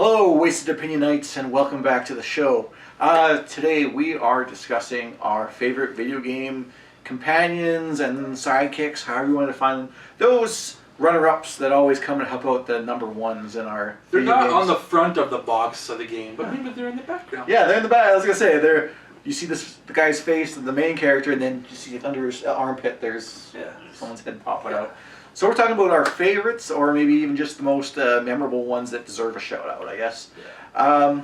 Hello, Wasted Opinionites, and welcome back to the show. Today we are discussing our favorite video game companions and sidekicks, however you want to find them. Those runner-ups that always come and help out the number ones in our They're video not games. on the front of the box of the game, but maybe they're in the background. Yeah, they're in the back. I was going to say, you see the guy's face, the main character, and then you see under his armpit there's someone's head popping out. So we're talking about our favorites, or maybe even just the most memorable ones that deserve a shout out, I guess. Yeah.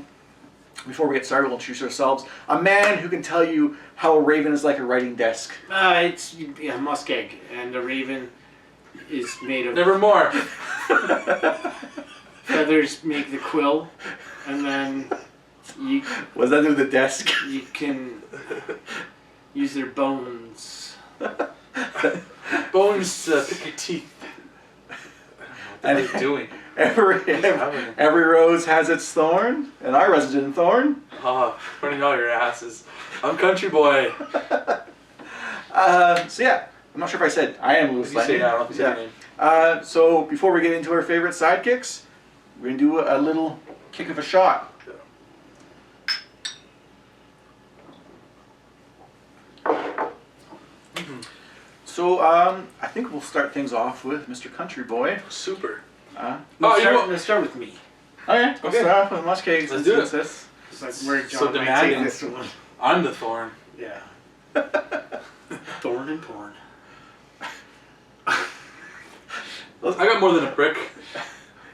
Before we get started, we'll introduce ourselves. A man who can tell you how a raven is like a writing desk. It's MussKeg, and the raven is made of... Nevermore. Feathers make the quill, and then you... What does that do with the desk? You can use their bones. Bones to pick your teeth. I don't know what they're doing. Every rose has its thorn, and our resident thorn. Oh, running all your asses. I'm CountryBoy. So yeah, I'm not sure if I said I am LewisLightning. I don't know if you said your name. So before we get into our favorite sidekicks, we're gonna do a little kick of a shot. So I think we'll start things off with Mr. CountryBoy. Super. Let's start with me. Okay. Let's start off with MussKeg. Let's do it. It's like where John So demanding. this one. I'm the thorn. Yeah. Thorn and porn. I got more than a brick.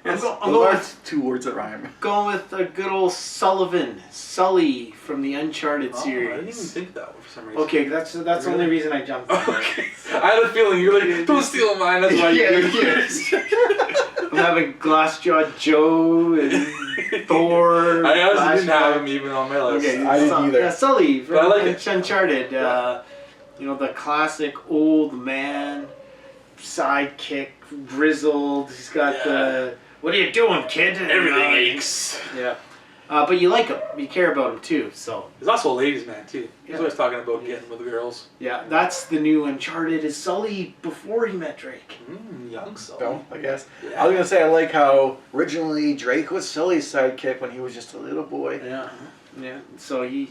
I'm Those going are two words that rhyme. Going with a good old Sully from the Uncharted series. I didn't even think that for some reason. Okay, that's the only reason I jumped. Okay. I had a feeling you were like, don't steal mine. That's why you did it. I'm having Glass-Jawed Joe and Thor. I honestly didn't have him even on my list. Okay, I didn't either. Yeah, Sully from But I like it. Uncharted. You know, the classic old man, sidekick, grizzled. He's got the... What are you doing, kid? Everything aches. Yeah. But you like him. You care about him, too, so... He's also a ladies' man, too. He's Yeah. always talking about getting with the girls. Yeah, that's the new Uncharted, is Sully before he met Drake. Young Sully. Don't, I guess. Yeah. I was gonna say I like how originally Drake was Sully's sidekick when he was just a little boy. Yeah. Yeah, so he's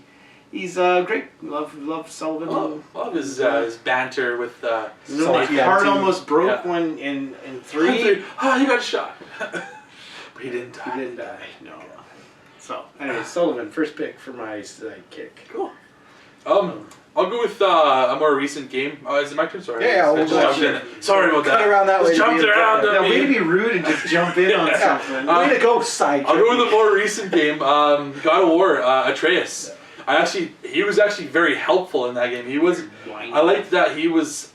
great. Love Sullivan. Love his banter with No, Sully, my yeah, heart too. almost broke Yeah. when in 3 Oh, he got shot. But he didn't die. he didn't die. No. So anyway, Sullivan, first pick for my sidekick. Cool. I'll go with a more recent game. Is it my turn? Sorry. Yeah, I we'll just go jumped sure. in. Sorry about Cut that. around that way. Just jumped around Now, me. way to be rude and just jump in on something. Way to go, sidekick. I'll go with a more recent game. God of War, Atreus. He was actually very helpful in that game. I liked that he was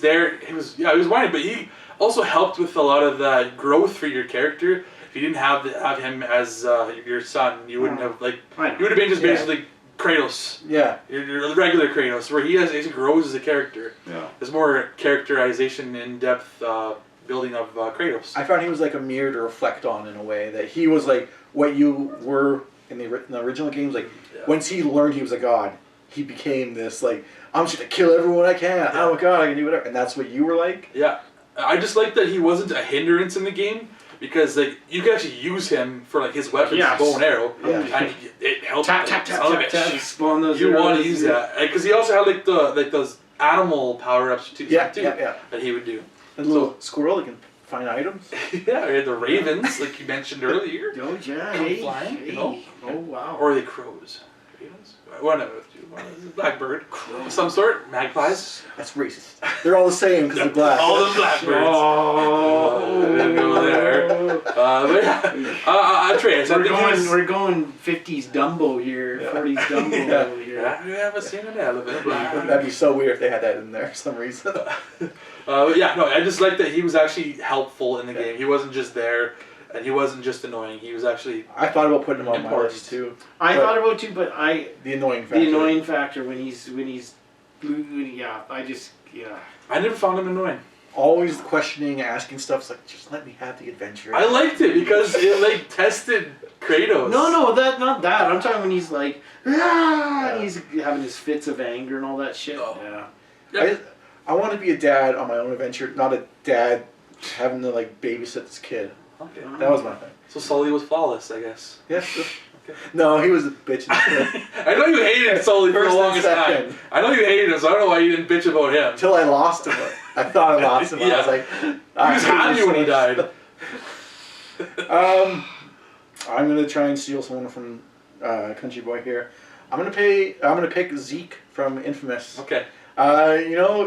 there. He was whining, but he also helped with a lot of the growth for your character. If you didn't have him as your son, you wouldn't have you would have been just basically Kratos. Yeah. Your regular Kratos, where he grows as a character. Yeah. There's more characterization, in-depth building of Kratos. I found he was like a mirror to reflect on in a way that he was like what you were in the original games. Like once he learned he was a god, he became this like I'm just gonna kill everyone I can. Yeah. I'm a god. I can do whatever. And that's what you were like. Yeah, I just like that he wasn't a hindrance in the game. Because like you could actually use him for like his weapons, bow and arrow, and it helped. Tap. Spawn those. You want to use that because he also had like those animal power ups too. Yeah. That he would do. A little squirrel that can find items. Yeah, we had the ravens, like you mentioned earlier. Oh yeah, Come flying, you know? Oh wow. Or are they crows? Ravens? One of the blackbird of some sort. Magpies. That's racist. They're all the same because they're black. All the blackbirds. Oh, I didn't go there. But yeah, Atreus. We're going 50s Dumbo here, 40s Dumbo here. Yeah, we haven't seen an elephant. That'd be so weird if they had that in there for some reason. I just like that he was actually helpful in the game. He wasn't just there, and he wasn't just annoying. He was actually. I thought about putting him on my list too. I thought about too, but the annoying factor. The annoying factor when he's I never found him annoying. Always questioning, asking stuff. It's like, just let me have the adventure. I liked it because it like tested Kratos. No, not that. I'm talking when he's like, and he's having his fits of anger and all that shit. Oh. Yeah. I want to be a dad on my own adventure, not a dad having to like babysit this kid. Okay. That was my thing. So Sully was flawless, I guess. Yes. Okay. No, he was a bitch. I know you hated Sully for the First and longest time. second. I know you hated him, so I don't know why you didn't bitch about him. Until I lost him. I thought I lost him. Yeah. I was like, He was happy when he died. I'm gonna try and steal someone from Country Boy here. I'm gonna pick Zeke from Infamous. Okay.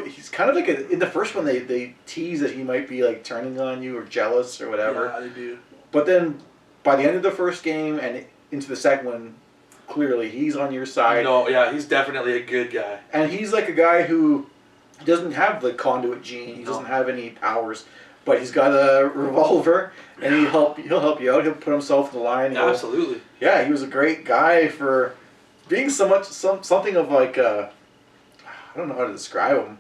He's kind of like in the first one they tease that he might be like turning on you or jealous or whatever. Yeah, they do. But then by the end of the first game and into the second one, clearly he's on your side. No, yeah, he's definitely a good guy. And he's like a guy who doesn't have the conduit gene. He doesn't have any powers, but he's got a revolver, and he'll help you out. He'll put himself in the line. Absolutely. Yeah, he was a great guy for being something of like a, I don't know how to describe him.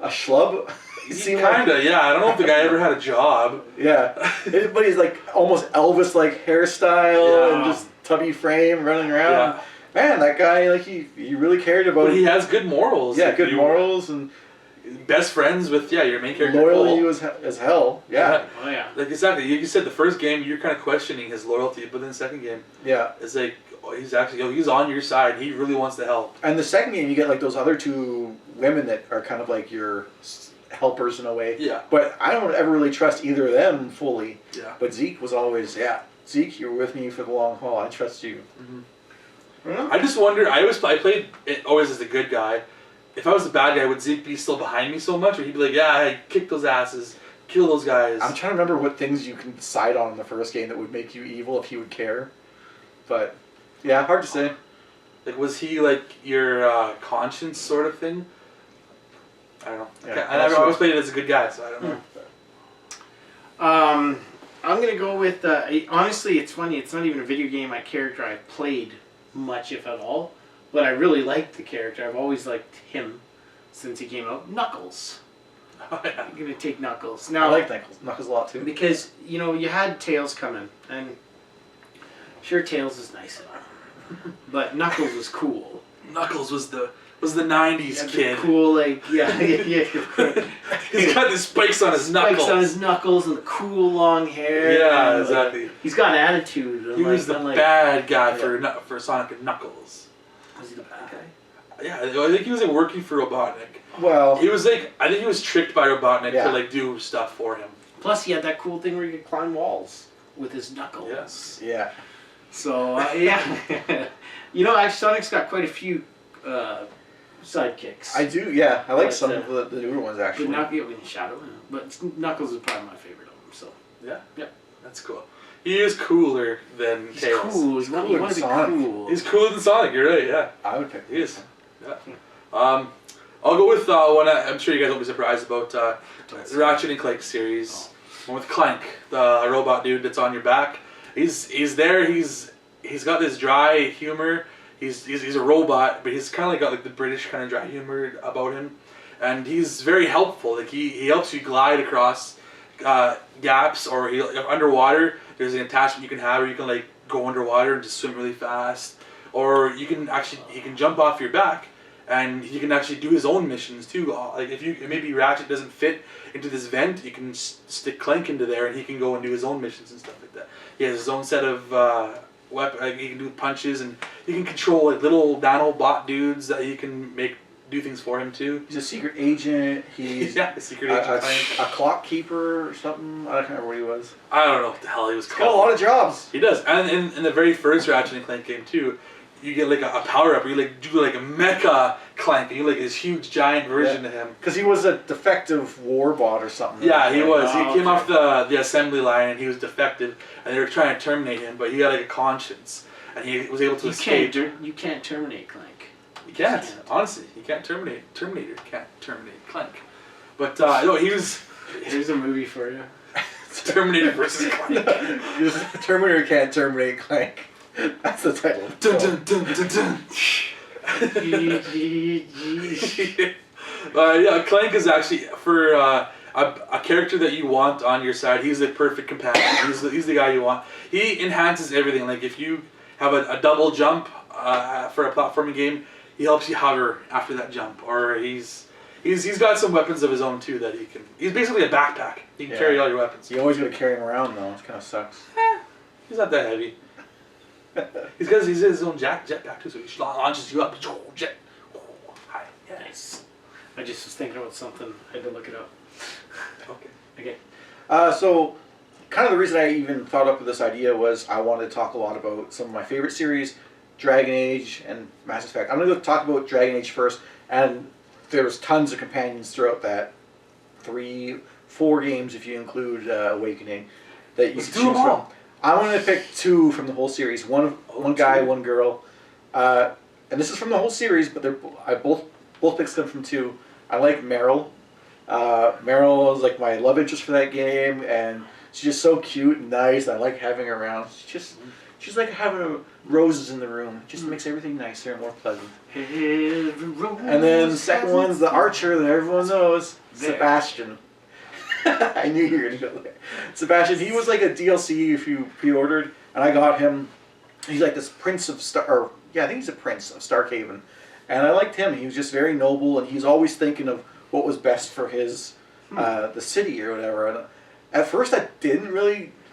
A schlub. Kinda, yeah. I don't know if the guy ever had a job. Yeah, but he's like almost Elvis-like hairstyle and just tubby frame, running around. Yeah. Man, that guy, like he really cared about. But he has good morals. Yeah, good morals and best friends with your main character. Loyalty as hell. Yeah. Oh yeah. Like exactly, you said the first game you're kind of questioning his loyalty, but then the second game, Yeah. it's like he's actually he's on your side. He really wants to help. And the second game, you get like those other two women that are kind of like your helpers in a way. Yeah. But I don't ever really trust either of them fully. Yeah. But Zeke was always, Zeke, you're with me for the long haul. I trust you. Mm-hmm. Yeah. I just wonder. I played it always as the good guy. If I was the bad guy, would Zeke be still behind me so much, or he'd be like, "Yeah, I kick those asses, kill those guys." I'm trying to remember what things you can decide on in the first game that would make you evil if he would care. But yeah, hard to say. Like, was he like your conscience sort of thing? I don't know. Yeah, I always played it as a good guy, so I don't know. I'm gonna go with. Honestly, it's funny. It's not even a video game. My character I've played much, if at all, but I really liked the character. I've always liked him since he came out. Knuckles. Oh, yeah. I'm gonna take Knuckles I now. like Knuckles a lot too. Because you had Tails come in, and sure Tails is nice enough, but Knuckles was cool. Knuckles was the '90s kid. Cool, like yeah. He's got the spikes on his knuckles. Spikes on his knuckles and the cool long hair. Yeah, and, exactly. He's got an attitude. He was the bad guy for Sonic and Knuckles. Was he the bad guy? Yeah, I think he was like working for Robotnik. Well, He was like, I think he was tricked by Robotnik Yeah. to like do stuff for him. Plus, he had that cool thing where he could climb walls with his knuckles. Yes. yeah. So yeah, Sonic's got quite a few sidekicks. I do, yeah. I like But, some of the newer ones actually. But Shadow, but Knuckles is probably my favorite of them. So Yeah. Yep. That's cool. He is cooler than he's Tails. cool. He's cooler you than want to be Sonic. cool. He's cooler than Sonic. You're right. Yeah. I would pick. He is. Yeah. I'll go with one I'm sure you guys won't be surprised about. The Ratchet and Clank series. One with Clank, the robot dude that's on your back. He's there. He's got this dry humor. He's a robot, but he's kind of like got like the British kind of dry humor about him, and he's very helpful. Like he helps you glide across gaps, or underwater. There's an attachment you can have, where you can like go underwater and just swim really fast, or he can jump off your back, and he can actually do his own missions too. Like if maybe Ratchet doesn't fit into this vent, you can stick Clank into there, and he can go and do his own missions and stuff like that. He has his own set of weapon. He can do punches, and he can control like little nanobot dudes that he can do things for him too. He's a secret agent. He's a secret agent. a clock keeper or something. I can't remember what he was. I don't know what the hell he was He's got a called. lot of jobs. He does, and in the very first Ratchet and Clank game too, you get like a power up. You like do like a mecha Clank. You get like this huge giant version of him. Because he was a defective warbot or something. Yeah, he was. He came okay. off the assembly line, and he was defective, and they were trying to terminate him, but he had like a conscience, and he was able to escape. You can't terminate Clank. You can't. Honestly, you can't terminate. Terminator can't terminate Clank. But no, he was Here's a movie for you. Terminator versus Clank. Terminator can't terminate Clank. That's the title. Dun, dun, dun, dun, dun. Yeah, Clank is actually for a character that you want on your side. He's the perfect companion. He's the guy you want. He enhances everything. Like if you have a double jump for a platforming game, he helps you hover after that jump. Or he's He's got some weapons of his own too that he can. He's basically a backpack. He can carry all your weapons. You always got to carry him around though. It kind of sucks. He's not that heavy. He's his own jetpack too, so he launches you up. Jet. Hi. Yeah. Nice. I just was thinking about something. I had to look it up. Okay. So, kind of the reason I even thought up with this idea was I wanted to talk a lot about some of my favorite series, Dragon Age and Mass Effect. I'm going to talk about Dragon Age first, and there's tons of companions throughout that 3-4 games if you include Awakening that you can choose from. I wanted to pick 2 from the whole series. One guy, 1 girl, and this is from the whole series, but I both picked them from 2. I like Meryl. Meryl is like my love interest for that game, and she's just so cute and nice. I like having her around. She's like having roses in the room. It just makes everything nicer and more pleasant. And then the second one's the archer that everyone knows, Sebastian. I knew you were going to go there. Sebastian, he was like a DLC if you pre-ordered, and I got him. He's like this prince of I think he's a prince of Starkhaven. And I liked him. He was just very noble, and he's always thinking of what was best for his the city or whatever. And at first, I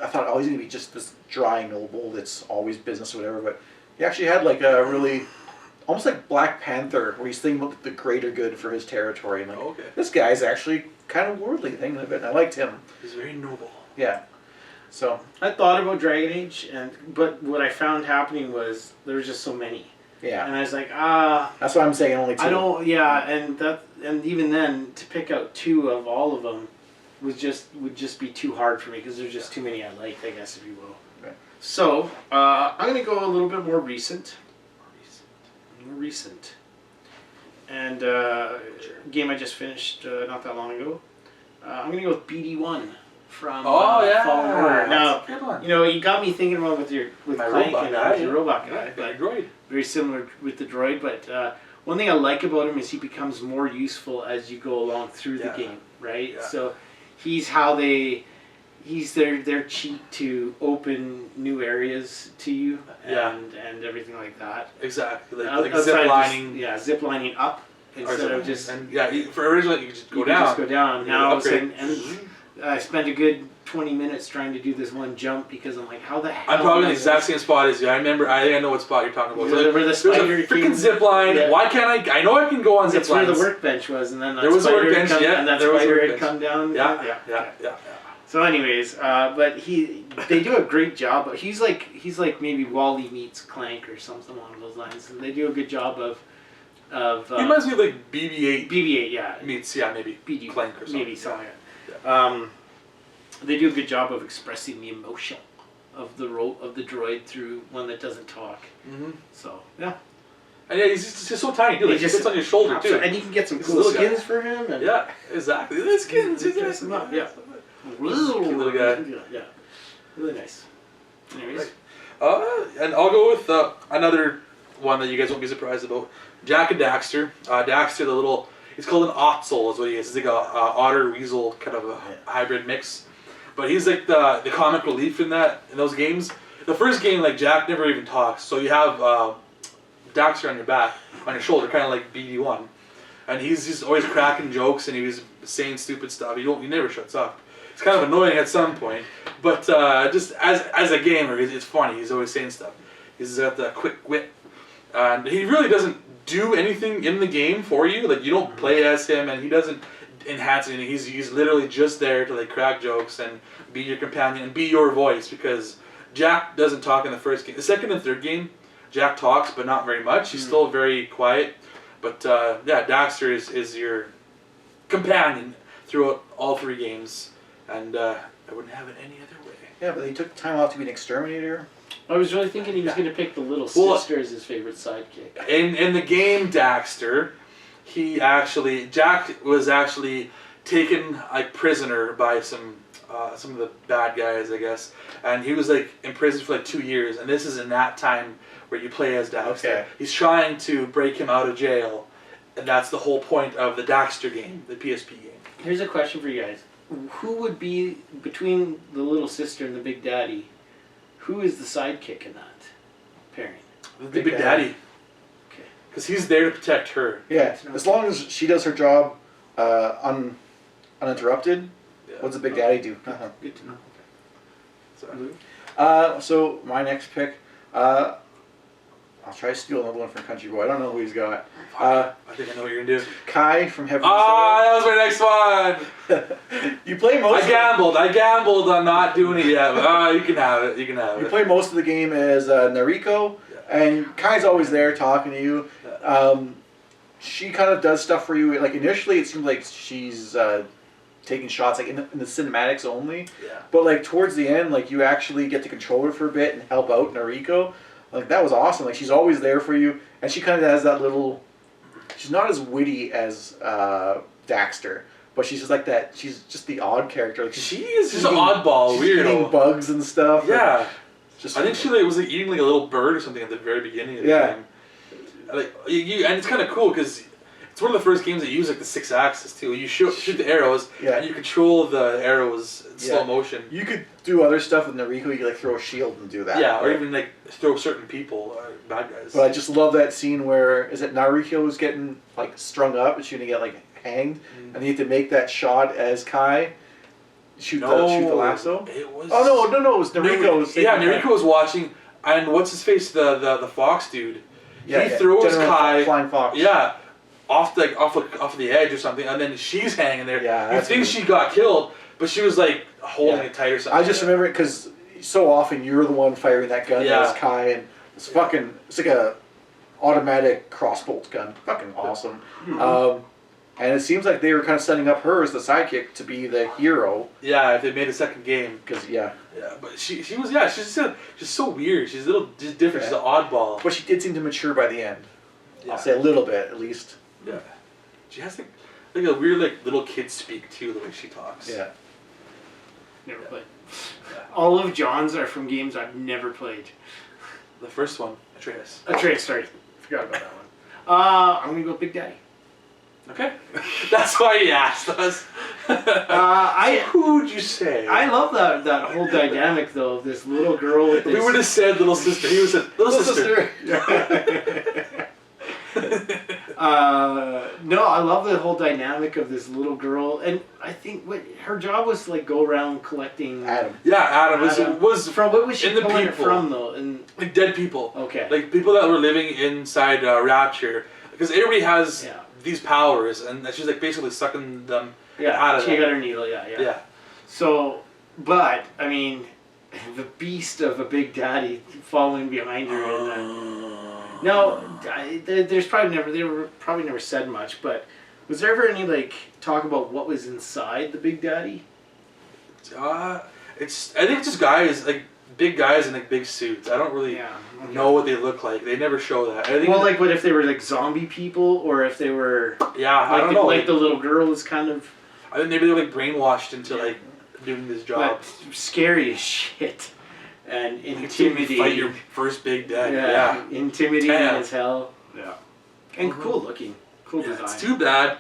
thought, oh, he's gonna be just this dry noble that's always business or whatever. But he actually had like a really, almost like Black Panther, where he's thinking about the greater good for his territory. And like, this guy's actually kind of worldly thinking of it. And I liked him. He's very noble. Yeah. So I thought about Dragon Age, but what I found happening was there was just so many. Yeah. And I was like, That's why I'm saying only 2. I don't. Yeah, and even then to pick out 2 of all of them would just be too hard for me because there's just too many I like, I guess, if you will. Okay. So I'm gonna go a little bit more recent. And game I just finished not that long ago. I'm gonna go with BD1 from Fallen Order. Now, good one. you know, you got me thinking about with Clank and your robot guy, but droid. Very similar with the droid. But one thing I like about him is he becomes more useful as you go along through the game, right? Yeah. So he's their cheat to open new areas to you and everything like that. Exactly, like zip lining. Zip lining up instead of just for originally you could just go down. Just go down. Now I spent a good 20 minutes trying to do this one jump because I'm like, how the hell? I'm probably in the exact same spot as you. I think I know what spot you're talking about. Where the spider there's a freaking zip line. Yeah. Why can't I know I can go on zip lines. That's where the workbench was, and then there was a workbench. And that spider had come down. Yeah. So, anyways, but they do a great job. He's like maybe Wally meets Clank or something along those lines. And they do a good job of. He reminds me of like BB-8. BB-8, yeah. Meets maybe BD Clank or something. Maybe something. Yeah. They do a good job of expressing the emotion of the droid through one that doesn't talk. Mm-hmm. So yeah. And yeah, he's just so tiny too. Like, he sits on your shoulder too. And you can get some cool skins for him. And yeah, exactly. The skins. Dress him up. Yeah. Little guy. Yeah. Really nice. Anyways. And I'll go with another one that you guys won't be surprised about. Jak and Daxter. Daxter, the little, it's called an Otzel is what he is. He's like a otter weasel kind of a hybrid mix. But he's like the comic relief in those games. The first game, like Jak never even talks, so you have Daxter on your back, on your shoulder, kind of like BD1, and he's just always cracking jokes and he was saying stupid stuff. He never shuts up. It's kind of annoying at some point, but just as a gamer, it's funny. He's always saying stuff. He's got the quick wit, and he really doesn't do anything in the game for you. Like you don't play as him, and he doesn't enhance anything. He's literally just there to like crack jokes and be your companion and be your voice, because Jak doesn't talk in the first game. The second and third game, Jak talks, but not very much. He's still very quiet. But Daxter is your companion throughout all 3 games, and I wouldn't have it any other way. Yeah, but he took time off to be an exterminator. I was really thinking he was going to pick the little sister as his favorite sidekick. In the game Daxter, Jak was actually taken like prisoner by some of the bad guys, I guess, and he was like in prison for like 2 years. And this is in that time where you play as Daxter. Okay. He's trying to break him out of jail, and that's the whole point of the Daxter game, the PSP game. Here's a question for you guys: who would be between the little sister and the big daddy? Who is the sidekick in that pairing? The big daddy. Okay. Because he's there to protect her. Yeah, as long as she does her job uninterrupted. Yeah. What's a Big Daddy do? Good to know. So my next pick, I'll try to steal another one from Country Boy. I don't know who he's got. I think I know what you're gonna do. Kai from Heaven. That was my next one. You play most. I gambled on not doing it yet. But, you can have it. You can have You it. play most of the game as Nariko, and Kai's always there talking to you. She kind of does stuff for you. Like initially, it seems like she's taking shots like in the cinematics only. Yeah. But like towards the end, like you actually get to control her for a bit and help out Nariko. Like that was awesome. Like she's always there for you, and she kind of has that little. She's not as witty as Daxter, but she's just like that. She's just the odd character. Like She is just an oddball, she's weirdo. eating bugs and stuff. Yeah. And just I think she was like eating like a little bird or something at the very beginning of the game. Like and it's kind of cool because it's one of the first games that use like the 6-axis too. You shoot the arrows, and you control the arrows in slow motion. You could do other stuff with Nariko. You could like throw a shield and do that. Yeah, or even like throw certain people, bad guys. But I just love that scene where is it Nariko's getting like strung up and she's gonna get like hanged, and you have to make that shot as Kai shoot the lasso. It was. Oh no! It was Nariko. Nariko was watching, and what's his face? The fox dude. Yeah, he throws General Kai. Flying Fox. Yeah. Off the edge or something, and then she's hanging there. Yeah, you think she got killed, but she was like holding it tight or something. I just remember it because so often you're the one firing that gun as Kai, and it's like a automatic crossbolt gun, fucking awesome. Mm-hmm. And it seems like they were kind of setting up her as the sidekick to be the hero. Yeah, if they made a second game, because but she's just so weird. She's a little just different. She's an oddball, but she did seem to mature by the end. Yeah. I'll say a little bit at least. Yeah, she has like a weird like little kid speak too, the way she talks. Yeah. Never played. All of John's are from games I've never played. The first one, Atreus. Sorry. Forgot about that one. I'm gonna go Big Daddy. Okay. That's why he asked us. Who would you say? I love that whole dynamic though of this little girl with this... We would have said little sister. He would have said little sister. No, I love the whole dynamic of this little girl, and I think her job was to like go around collecting. Adam. Yeah, Adam was from what was she in the pulling it people from though? And like dead people. Okay. Like people that were living inside Rapture, because everybody has these powers, and she's like basically sucking them out of them. She got her needle. Yeah. So, but I mean, the beast of a Big Daddy following behind her and. No, they were probably never said much, but was there ever any like talk about what was inside the Big Daddy? I think it's just guys, like big guys in like big suits. I don't really know what they look like. They never show that. I think like what if they were like zombie people, or if they were I don't know. Like the little girl is kind of. I think maybe they're like brainwashed into like doing this job. But scary as shit. And intimidating. Fight your first Big Daddy. Yeah. Intimidating as hell. Yeah. And cool looking. Cool design. It's too bad.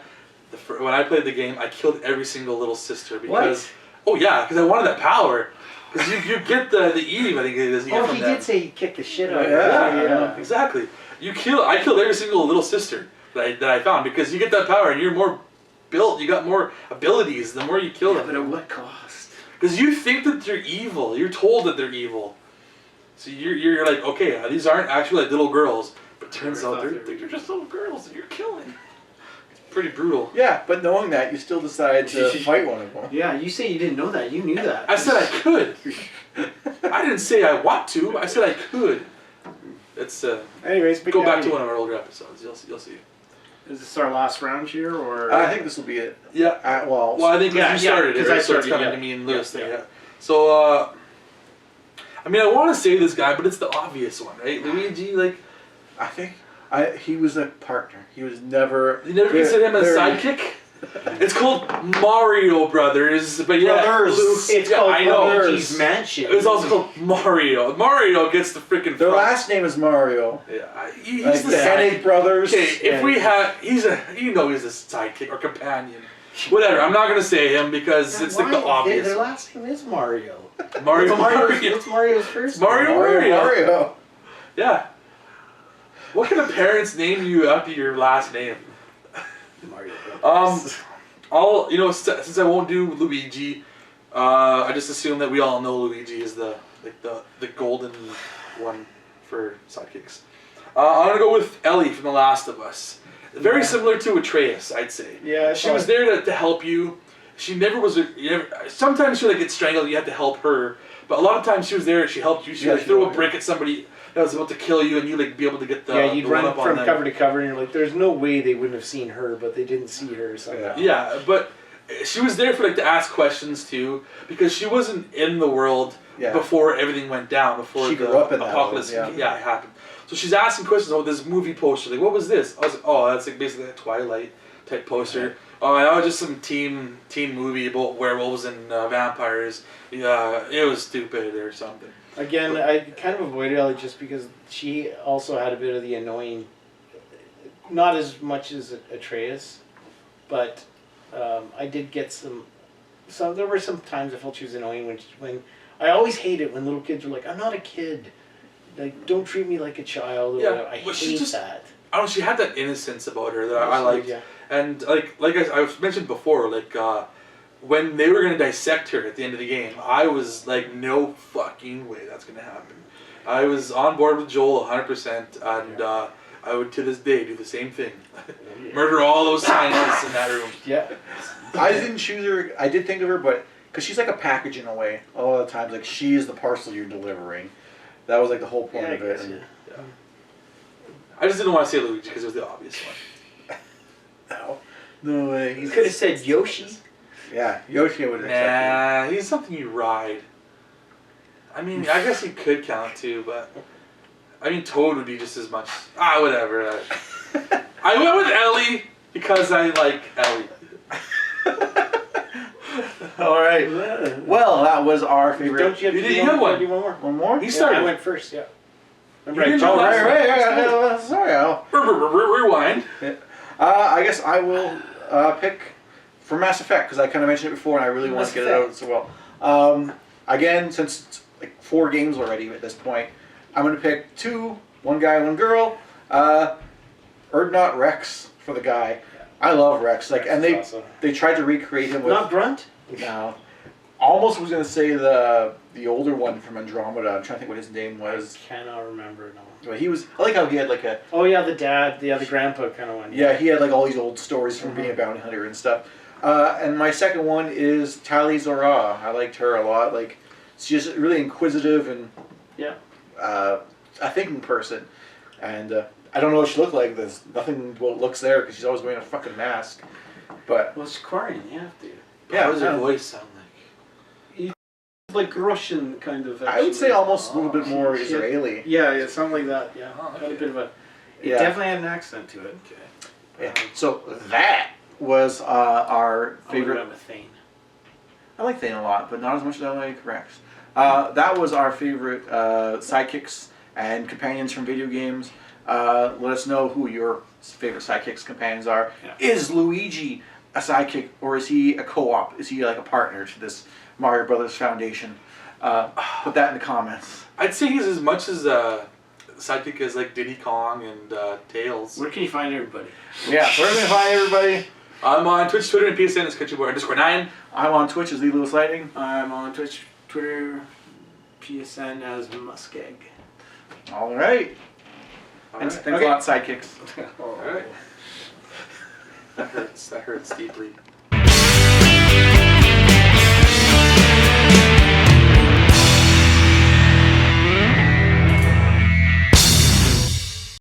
When I played the game, I killed every single little sister because. What? Oh yeah, because I wanted that power. Because you get the Eve, I think it is. He did say he kicked the shit out of her. Yeah, exactly. I killed every single little sister that I found because you get that power and you're more built. You got more abilities. The more you kill them. But at what cost? Because you think that they're evil. You're told that they're evil. So you're like, okay, these aren't actually like little girls. But turns out they're just little girls that you're killing. It's pretty brutal. Yeah, but knowing that, you still decided to fight one of them. Yeah, you say you didn't know that. You knew that. I said I could. I didn't say I want to. I said I could. It's anyways, go back to one of our older episodes. You'll see. Is this our last round here, or? I think this will be it. Yeah. Well, I think you started it. Because So it's coming to me and Lewis thing. Yeah. So, I mean, I want to say this guy, but it's the obvious one, right? Luigi, like. I think he was a partner. He was never. You never consider him a sidekick? It's called Mario Brothers, but it's called Luigi's Mansion. It was also called Mario. Mario gets the freaking. Their last name is Mario. Yeah, he's like the Sonic Brothers. Okay, if we have, he's a sidekick or companion, whatever. I'm not gonna say him because it's like the obvious. Their last name is Mario. Mario. What's Mario's first? Mario. Yeah. What kind of parents name you after your last name? Mario. since I won't do Luigi, I just assume that we all know Luigi is the golden one for sidekicks. I'm gonna go with Ellie from The Last of Us. Very similar to Atreus, I'd say. Yeah, she was there to help you. She never was. Sometimes she would get strangled, and you had to help her. But a lot of times she was there. She helped you. She would throw a brick at somebody that was about to kill you, and you be able to get the you'd run from cover to cover, and you're like, "There's no way they wouldn't have seen her," but they didn't see her somehow. Yeah, but she was there for to ask questions too, because she wasn't in the world before everything went down, before she the grew up in apocalypse that world, it happened. So she's asking questions about this movie poster. Like, what was this? I was like, oh, that's basically a Twilight type poster. Oh, that was just some teen movie about werewolves and vampires. Yeah, it was stupid or something. Again, I kind of avoided Ellie just because she also had a bit of the annoying, not as much as Atreus, but I did get some. There were some times I felt she was annoying when I always hate it when little kids are like, "I'm not a kid. Like, don't treat me like a child." Or whatever. I hate that. I don't know. She had that innocence about her that I liked, and like I've mentioned before, when they were gonna dissect her at the end of the game, I was like, no fucking way that's gonna happen. I was on board with Joel 100%, and I would to this day do the same thing. Murder all those scientists in that room. Yeah. I didn't choose her. I did think of her, but because she's like a package in a way. A lot of the times, like, she is the parcel you're delivering. That was like the whole point of it. And, I just didn't want to say Luigi because it was the obvious one. No way. You could have said Yoshi. Yeah, Yoshi would have accepted. Nah, he's something you ride. I mean, I guess he could count too, but I mean, Toad would be just as much. Whatever. I went with Ellie because I like Ellie. All right. Well, that was our favorite. Don't you have one more? One more? You started. I went first. Yeah. Right. Sorry, Al. Rewind. I guess I will pick for Mass Effect because I kind of mentioned it before and I really want to get it out so well. Again, since it's like 4 games already at this point, I'm going to pick 2, one guy, one girl. Erdnot Rex for the guy. I love Rex. And they tried to recreate him with not Brunt. No. Almost was going to say the older one from Andromeda. I'm trying to think what his name was. I cannot remember, no. But he was, I like how he had like a... Oh yeah, the dad, the grandpa kind of one. Yeah, he had like all these old stories from being a bounty hunter and stuff. And my second one is Tali Zora. I liked her a lot. Like, she's just really inquisitive and a thinking person. And I don't know what she looked like. There's nothing looks there because she's always wearing a fucking mask. But... Well, it's Korean, you have to. Yeah, what does her voice sound like? Like Russian kind of. I would say almost a little bit more Israeli. Yeah, something like that. Yeah, okay. Got a bit of a. It definitely had an accent to it. Okay. Yeah. So that was our favorite. I Thane. I like Thane a lot, but not as much as I like Rex. That was our favorite sidekicks and companions from video games. Let us know who your favorite sidekicks companions are. Yeah. Is Luigi a sidekick or is he a co-op? Is he like a partner to this Mario Brothers Foundation? Put that in the comments. I'd say he's as much as sidekick as like Diddy Kong and Tails. Where can you find everybody? Yeah, where can you find everybody? I'm on Twitch, Twitter, and PSN as CountryBoy_9. I'm on Twitch as LewisLightning. I'm on Twitch, Twitter, PSN as MussKeg. All right. Thanks a lot, sidekicks. All right. That hurts deeply.